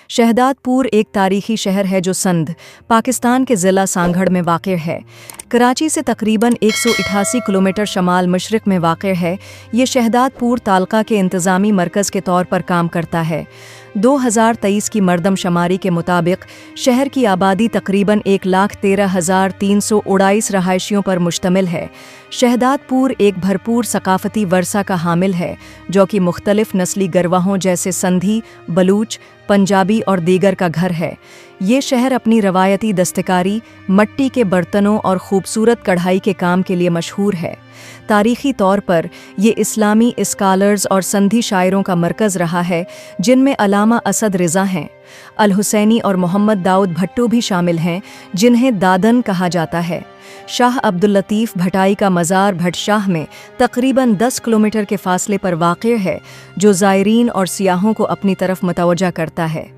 शहदादपुर एक तारीखी शहर है जो सिंध, पाकिस्तान के ज़िला सांगड़ में वाक़ है। कराची से तकरीबन 188 किलोमीटर शमाल मशरिक़ में वाक़ है। ये शहदादपुर तालका के इंतज़ामी मरकज़ के तौर पर काम करता है। 2023 की मरदमशुमारी के मुताबिक शहर की आबादी तकरीबन 1,13,319 रहायशियों पर मुश्तमिल है। शहदादपुर एक भरपूर सकाफ़ती वर्सा का हामिल है, जो कि मुख्तलिफ नस्ली गरवाहों जैसे संधी, बलूच, पंजाबी और दीगर का घर है। ये शहर अपनी रवायती दस्तकारी, मट्टी के बर्तनों और खूबसूरत कढ़ाई के काम के लिए मशहूर है। तारीख़ी तौर पर ये इस्लामी स्कॉलर्स और संधी शायरों का मरकज़ रहा है, जिनमें अल्लामा असद रज़ा हैं। अल हुसैनी और मोहम्मद दाऊद भट्टो भी शामिल हैं, जिन्हें दादन कहा जाता है। शाह अब्दुल लतीफ़ भट्टाई का मज़ार भट शाह में तकरीबन 10 किलोमीटर के फासले पर वाक़ है, जो ज़ायरीन और सियाहों को अपनी तरफ मतवज्जा करता है।